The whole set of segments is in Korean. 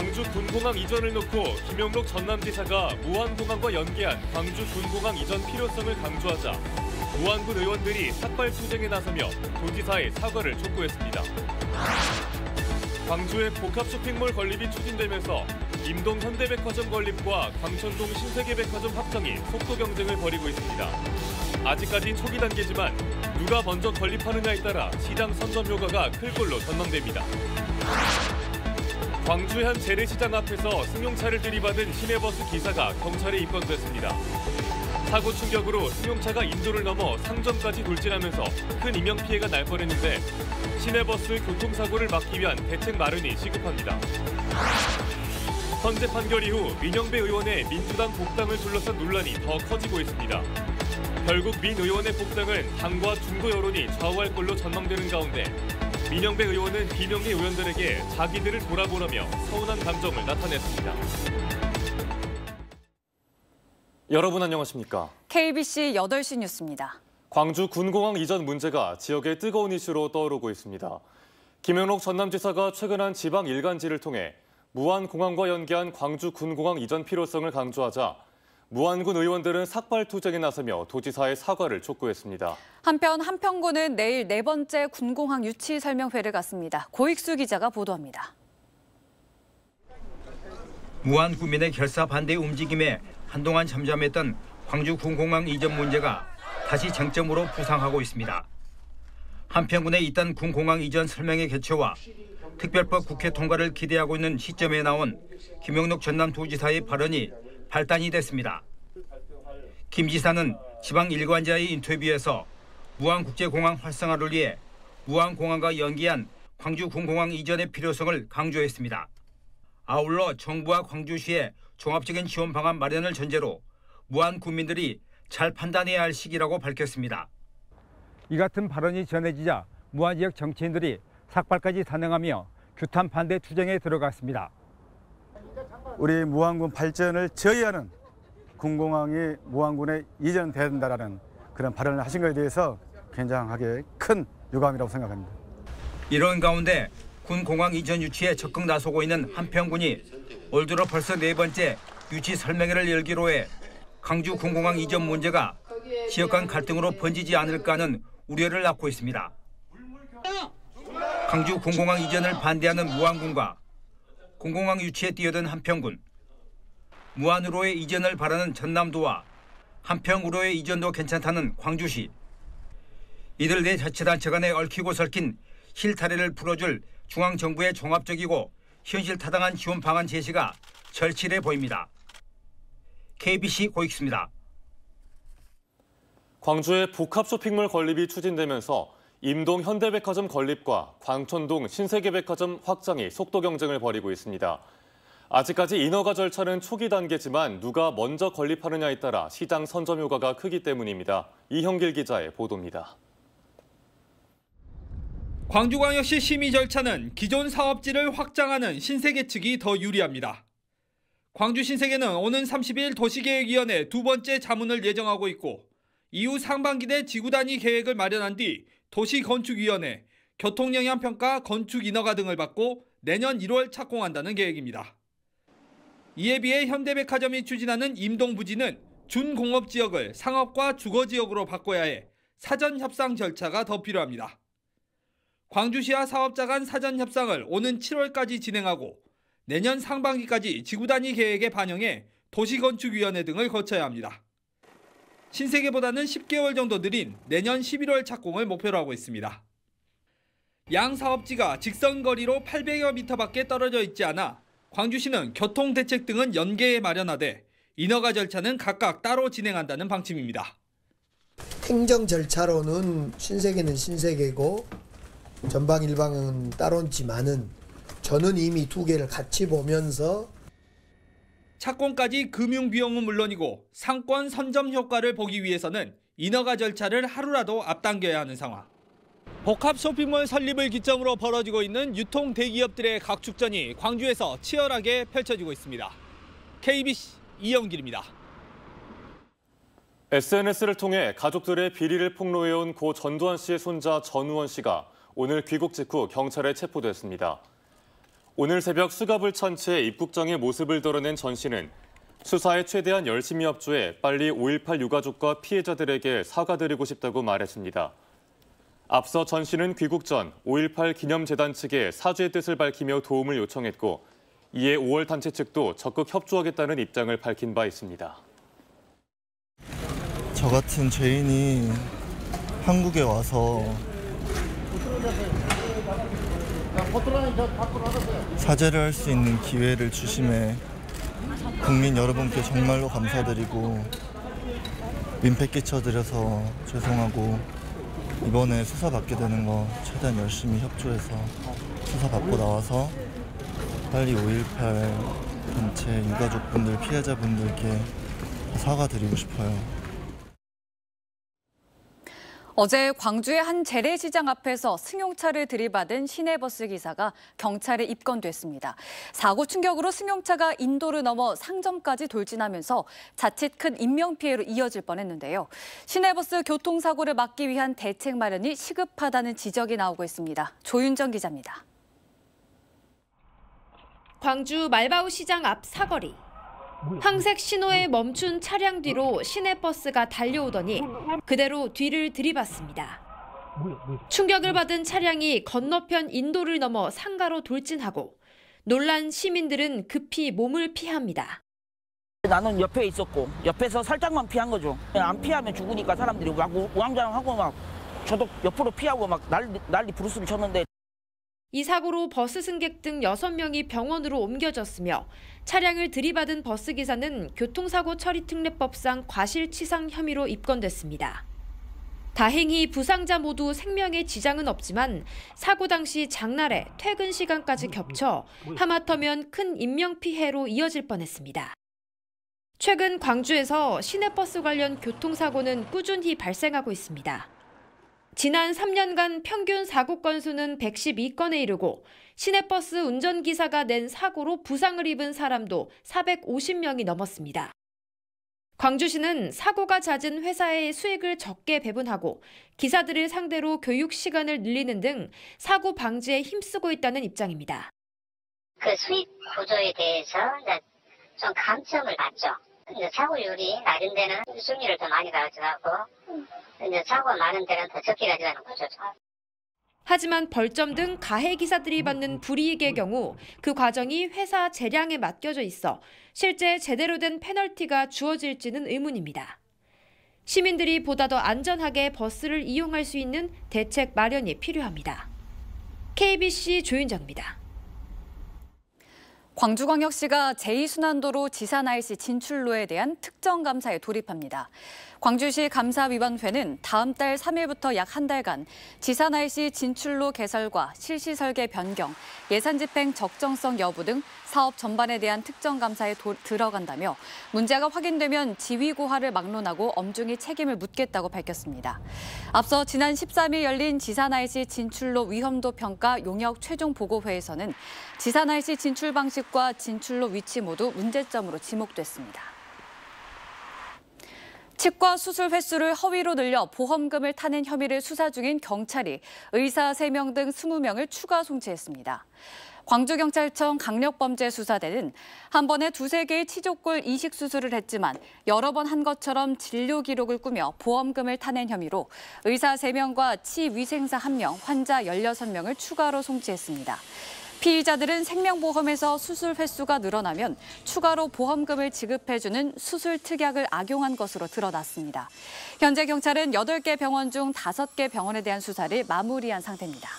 광주 군공항 이전을 놓고 김영록 전남지사가 무안공항과 연계한 광주 군공항 이전 필요성을 강조하자 무안군 의원들이 삭발 투쟁에 나서며 도지사의 사과를 촉구했습니다. 광주의 복합 쇼핑몰 건립이 추진되면서 임동 현대백화점 건립과 광천동 신세계백화점 확장이 속도 경쟁을 벌이고 있습니다. 아직까지 초기 단계지만 누가 먼저 건립하느냐에 따라 시장 선점 효과가 클 걸로 전망됩니다. 광주 현 재래시장 앞에서 승용차를 들이받은 시내버스 기사가 경찰에 입건됐습니다. 사고 충격으로 승용차가 인도를 넘어 상점까지 돌진하면서 큰 인명피해가 날 뻔했는데 시내버스 교통사고를 막기 위한 대책 마련이 시급합니다. 헌재 판결 이후 민영배 의원의 민주당 복당을 둘러싼 논란이 더 커지고 있습니다. 결국 민 의원의 복당은 당과 중도 여론이 좌우할 걸로 전망되는 가운데 민영배 의원은 비명계 의원들에게 자기들을 돌아보라며 서운한 감정을 나타냈습니다. 여러분 안녕하십니까? KBC 8시 뉴스입니다. 광주 군공항 이전 문제가 지역의 뜨거운 이슈로 떠오르고 있습니다. 김영록 전남지사가 최근 한 지방 일간지를 통해 무안공항과 연계한 광주 군공항 이전 필요성을 강조하자 무안군 의원들은 삭발 투쟁에 나서며 도지사의 사과를 촉구했습니다. 한편 한평군은 내일 4번째 군공항 유치 설명회를 갖습니다. 고익수 기자가 보도합니다. 무안 구민의 결사 반대 움직임에 한동안 잠잠했던 광주 군공항 이전 문제가 다시 쟁점으로 부상하고 있습니다. 한평군의 이딴 군공항 이전 설명회 개최와 특별법 국회 통과를 기대하고 있는 시점에 나온 김영록 전남도지사의 발언이 발단이 됐습니다. 김 지사는 지방 일간지와의 인터뷰에서 무안국제공항 활성화를 위해 무안공항과 연계한 광주 군공항 이전의 필요성을 강조했습니다. 아울러 정부와 광주시의 종합적인 지원 방안 마련을 전제로 무안 군민들이 잘 판단해야 할 시기라고 밝혔습니다. 이 같은 발언이 전해지자 무안 지역 정치인들이 삭발까지 단행하며 규탄 반대 투쟁에 들어갔습니다. 우리 무안군 발전을 저해하는 군공항이 무안군에 이전돼야 된다는 그런 발언을 하신 것에 대해서 굉장하게 큰 유감이라고 생각합니다. 이런 가운데 군공항 이전 유치에 적극 나서고 있는 한평군이 올 들어 벌써 4번째 유치 설명회를 열기로 해 광주 군공항 이전 문제가 지역 간 갈등으로 번지지 않을까 하는 우려를 낳고 있습니다. 광주 군공항 이전을 반대하는 무안군과 군공항 유치에 뛰어든 한평군, 무안으로의 이전을 바라는 전남도와 한평으로의 이전도 괜찮다는 광주시. 이들 네 자치단체 간에 얽히고 설킨 실타래를 풀어줄 중앙정부의 종합적이고 현실 타당한 지원 방안 제시가 절실해 보입니다. KBC 고익수입니다. 광주의 복합 쇼핑몰 건립이 추진되면서 임동 현대백화점 건립과 광천동 신세계백화점 확장이 속도 경쟁을 벌이고 있습니다. 아직까지 인허가 절차는 초기 단계지만 누가 먼저 건립하느냐에 따라 시장 선점 효과가 크기 때문입니다. 이형길 기자의 보도입니다. 광주광역시 심의 절차는 기존 사업지를 확장하는 신세계 측이 더 유리합니다. 광주 신세계는 오는 30일 도시계획위원회 2번째 자문을 예정하고 있고 이후 상반기 내 지구단위 계획을 마련한 뒤 도시건축위원회, 교통영향평가, 건축인허가 등을 받고 내년 1월 착공한다는 계획입니다. 이에 비해 현대백화점이 추진하는 임동 부지는 준공업지역을 상업과 주거지역으로 바꿔야 해 사전 협상 절차가 더 필요합니다. 광주시와 사업자 간 사전 협상을 오는 7월까지 진행하고 내년 상반기까지 지구단위 계획에 반영해 도시건축위원회 등을 거쳐야 합니다. 신세계보다는 10개월 정도 느린 내년 11월 착공을 목표로 하고 있습니다. 양 사업지가 직선거리로 800여 미터밖에 떨어져 있지 않아 광주시는 교통대책 등은 연계해 마련하되 인허가 절차는 각각 따로 진행한다는 방침입니다. 행정 절차로는 신세계는 신세계고 전방 일방은 따로지만은 저는 이미 2개를 같이 보면서 착공까지 금융 비용은 물론이고 상권 선점 효과를 보기 위해서는 인허가 절차를 하루라도 앞당겨야 하는 상황. 복합 쇼핑몰 설립을 기점으로 벌어지고 있는 유통 대기업들의 각축전이 광주에서 치열하게 펼쳐지고 있습니다. KBC 이영길입니다. SNS를 통해 가족들의 비리를 폭로해온 고 전두환 씨의 손자 전우원 씨가 오늘 귀국 직후 경찰에 체포됐습니다. 오늘 새벽 수갑을 찬 채 입국장의 모습을 드러낸 전 씨는 수사에 최대한 열심히 협조해 빨리 5.18 유가족과 피해자들에게 사과드리고 싶다고 말했습니다. 앞서 전 씨는 귀국 전 5.18 기념재단 측에 사죄의 뜻을 밝히며 도움을 요청했고 이에 5월 단체 측도 적극 협조하겠다는 입장을 밝힌 바 있습니다. 저 같은 죄인이 한국에 와서 사죄를 할 수 있는 기회를 주심에 국민 여러분께 정말로 감사드리고 민폐 끼쳐드려서 죄송하고 이번에 수사받게 되는 거 최대한 열심히 협조해서 수사받고 나와서 빨리 5.18 단체 유가족분들, 피해자분들께 사과드리고 싶어요. 어제 광주의 한 재래시장 앞에서 승용차를 들이받은 시내버스 기사가 경찰에 입건됐습니다. 사고 충격으로 승용차가 인도를 넘어 상점까지 돌진하면서 자칫 큰 인명피해로 이어질 뻔했는데요. 시내버스 교통사고를 막기 위한 대책 마련이 시급하다는 지적이 나오고 있습니다. 조윤정 기자입니다. 광주 말바우 시장 앞 사거리. 황색 신호에 멈춘 차량 뒤로 시내버스가 달려오더니 그대로 뒤를 들이받습니다. 충격을 받은 차량이 건너편 인도를 넘어 상가로 돌진하고 놀란 시민들은 급히 몸을 피합니다. 나는 옆에 있었고 옆에서 살짝만 피한 거죠. 안 피하면 죽으니까 사람들이 막 우왕좌왕하고 막 저도 옆으로 피하고 막 난리 부르스를 쳤는데 이 사고로 버스 승객 등 6명이 병원으로 옮겨졌으며 차량을 들이받은 버스기사는 교통사고 처리특례법상 과실치상 혐의로 입건됐습니다. 다행히 부상자 모두 생명에 지장은 없지만 사고 당시 장날에 퇴근 시간까지 겹쳐 하마터면 큰 인명피해로 이어질 뻔했습니다. 최근 광주에서 시내버스 관련 교통사고는 꾸준히 발생하고 있습니다. 지난 3년간 평균 사고 건수는 112건에 이르고 시내버스 운전기사가 낸 사고로 부상을 입은 사람도 450명이 넘었습니다. 광주시는 사고가 잦은 회사의 수익을 적게 배분하고 기사들을 상대로 교육 시간을 늘리는 등 사고 방지에 힘쓰고 있다는 입장입니다. 그 수익 구조에 대해서 좀 감점을 받죠. 사고율이 낮은 데는 수익률을 더 많이 가져가고 사고가 많은 데는 더 적게 가져가는 구조죠. 하지만 벌점 등 가해 기사들이 받는 불이익의 경우 그 과정이 회사 재량에 맡겨져 있어 실제 제대로 된 페널티가 주어질지는 의문입니다. 시민들이 보다 더 안전하게 버스를 이용할 수 있는 대책 마련이 필요합니다. KBC 조윤정입니다. 광주광역시가 제2순환도로 지산IC 진출로에 대한 특정감사에 돌입합니다. 광주시 감사위원회는 다음 달 3일부터 약 한 달간 지산IC 진출로 개설과 실시 설계 변경, 예산 집행 적정성 여부 등 사업 전반에 대한 특정감사에 들어간다며 문제가 확인되면 지위 고하를 막론하고 엄중히 책임을 묻겠다고 밝혔습니다. 앞서 지난 13일 열린 지산IC 진출로 위험도 평가 용역 최종 보고회에서는 지산IC 진출 방식과 진출로 위치 모두 문제점으로 지목됐습니다. 치과 수술 횟수를 허위로 늘려 보험금을 타는 혐의를 수사 중인 경찰이 의사 3명 등 20명을 추가 송치했습니다. 광주경찰청 강력범죄수사대는 한 번에 2-3개의 치조골 이식 수술을 했지만 여러 번 한 것처럼 진료 기록을 꾸며 보험금을 타낸 혐의로 의사 3명과 치위생사 1명, 환자 16명을 추가로 송치했습니다. 피의자들은 생명보험에서 수술 횟수가 늘어나면 추가로 보험금을 지급해주는 수술 특약을 악용한 것으로 드러났습니다. 현재 경찰은 8개 병원 중 5개 병원에 대한 수사를 마무리한 상태입니다.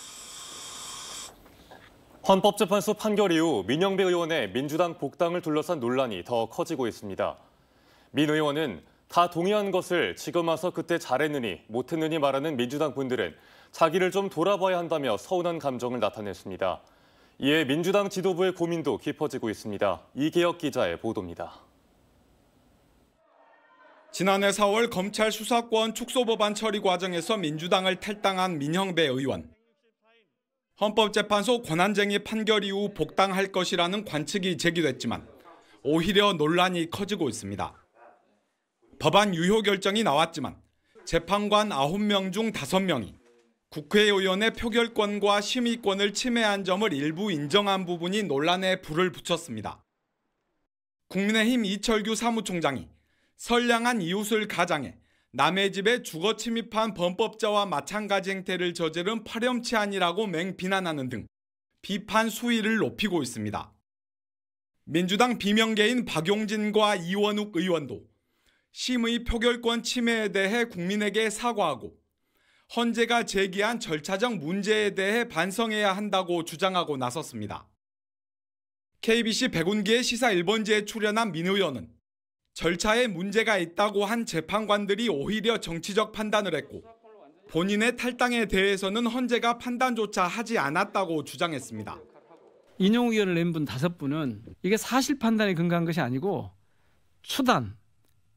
헌법재판소 판결 이후 민영배 의원의 민주당 복당을 둘러싼 논란이 더 커지고 있습니다. 민 의원은 다 동의한 것을 지금 와서 그때 잘했느니 못했느니 말하는 민주당 분들은 자기를 좀 돌아봐야 한다며 서운한 감정을 나타냈습니다. 이에 민주당 지도부의 고민도 깊어지고 있습니다. 이계혁 기자의 보도입니다. 지난해 4월 검찰 수사권 축소법안 처리 과정에서 민주당을 탈당한 민영배 의원. 헌법재판소 권한쟁의 판결 이후 복당할 것이라는 관측이 제기됐지만 오히려 논란이 커지고 있습니다. 법안 유효 결정이 나왔지만 재판관 9명 중 5명이 국회의원의 표결권과 심의권을 침해한 점을 일부 인정한 부분이 논란에 불을 붙였습니다. 국민의힘 이철규 사무총장이 선량한 이웃을 가장해 남의 집에 주거 침입한 범법자와 마찬가지 행태를 저지른 파렴치한이라고 맹비난하는 등 비판 수위를 높이고 있습니다. 민주당 비명계인 박용진과 이원욱 의원도 심의 표결권 침해에 대해 국민에게 사과하고 헌재가 제기한 절차적 문제에 대해 반성해야 한다고 주장하고 나섰습니다. KBC 백운기의 시사 1번지에 출연한 민 의원은 절차에 문제가 있다고 한 재판관들이 오히려 정치적 판단을 했고 본인의 탈당에 대해서는 헌재가 판단조차 하지 않았다고 주장했습니다. 인용 의견을 낸 분 5분은 이게 사실 판단에 근거한 것이 아니고 추단,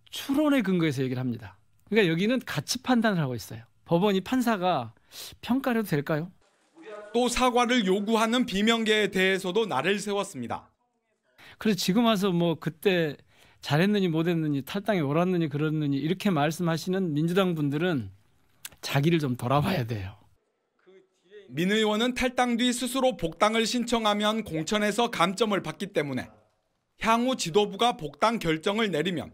추론에 근거해서 얘기를 합니다. 그러니까 여기는 가치 판단을 하고 있어요. 법원이 판사가 평가를 해도 될까요? 또 사과를 요구하는 비명계에 대해서도 날을 세웠습니다. 그래서 지금 와서 뭐 그때 잘했느니 못했느니 탈당에 옳았느니 그렇느니 이렇게 말씀하시는 민주당 분들은 자기를 좀 돌아봐야 돼요. 민 의원은 탈당 뒤 스스로 복당을 신청하면 공천에서 감점을 받기 때문에 향후 지도부가 복당 결정을 내리면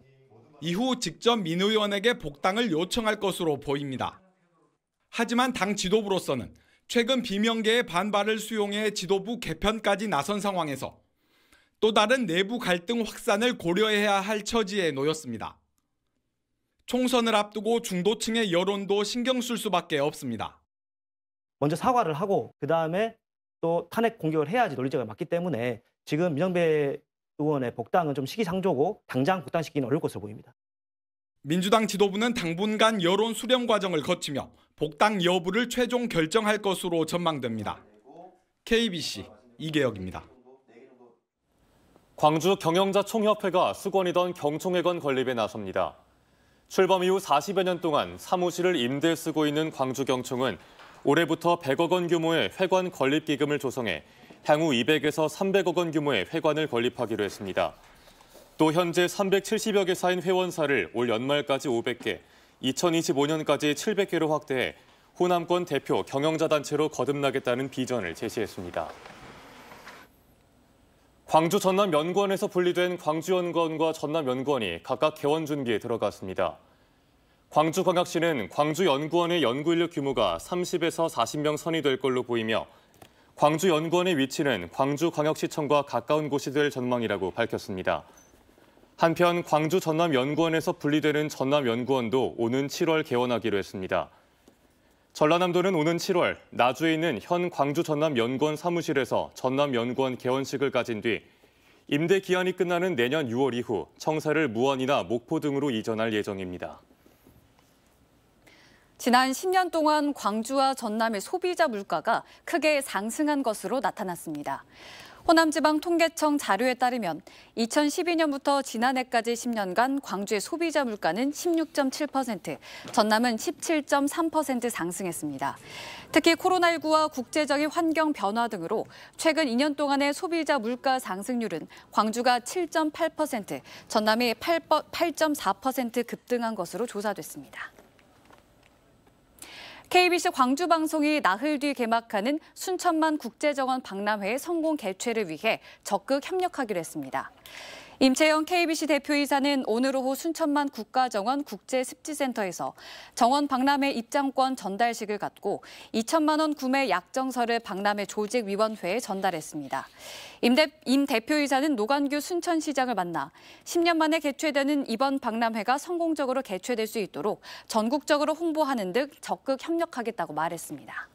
이후 직접 민 의원에게 복당을 요청할 것으로 보입니다. 하지만 당 지도부로서는 최근 비명계의 반발을 수용해 지도부 개편까지 나선 상황에서 또 다른 내부 갈등 확산을 고려해야 할 처지에 놓였습니다. 총선을 앞두고 중도층의 여론도 신경 쓸 수밖에 없습니다. 먼저 사과를 하고 그다음에 또 탄핵 공격을 해야지 논리적으로 맞기 때문에 지금 민영배 의원의 복당은 좀 시기상조고 당장 복당시키기는 어려울 것으로 보입니다. 민주당 지도부는 당분간 여론 수렴 과정을 거치며 복당 여부를 최종 결정할 것으로 전망됩니다. KBC 이계혁입니다. 광주 경영자 총협회가 수건이던 경총회관 건립에 나섭니다. 출범 이후 40여 년 동안 사무실을 임대에 쓰고 있는 광주경총은 올해부터 100억 원 규모의 회관 건립 기금을 조성해 향후 200에서 300억 원 규모의 회관을 건립하기로 했습니다. 또 현재 370여 개사인 회원사를 올 연말까지 500개, 2025년까지 700개로 확대해 호남권 대표 경영자 단체로 거듭나겠다는 비전을 제시했습니다. 광주 전남연구원에서 분리된 광주연구원과 전남연구원이 각각 개원 준비에 들어갔습니다. 광주광역시는 광주연구원의 연구인력 규모가 30에서 40명 선이 될 걸로 보이며 광주연구원의 위치는 광주광역시청과 가까운 곳이 될 전망이라고 밝혔습니다. 한편 광주 전남연구원에서 분리되는 전남연구원도 오는 7월 개원하기로 했습니다. 전라남도는 오는 7월 나주에 있는 현 광주 전남연구원 사무실에서 전남연구원 개원식을 가진 뒤 임대 기한이 끝나는 내년 6월 이후 청사를 무안이나 목포 등으로 이전할 예정입니다. 지난 10년 동안 광주와 전남의 소비자 물가가 크게 상승한 것으로 나타났습니다. 호남지방통계청 자료에 따르면 2012년부터 지난해까지 10년간 광주의 소비자 물가는 16.7%, 전남은 17.3% 상승했습니다. 특히 코로나19와 국제적인 환경 변화 등으로 최근 2년 동안의 소비자 물가 상승률은 광주가 7.8%, 전남이 8.4% 급등한 것으로 조사됐습니다. KBC 광주방송이 나흘 뒤 개막하는 순천만 국제정원 박람회의 성공 개최를 위해 적극 협력하기로 했습니다. 임채영 KBC 대표이사는 오늘 오후 순천만 국가정원 국제습지센터에서 정원 박람회 입장권 전달식을 갖고 2천만 원 구매 약정서를 박람회 조직위원회에 전달했습니다. 임 대표이사는 노관규 순천시장을 만나 10년 만에 개최되는 이번 박람회가 성공적으로 개최될 수 있도록 전국적으로 홍보하는 등 적극 협력하겠다고 말했습니다.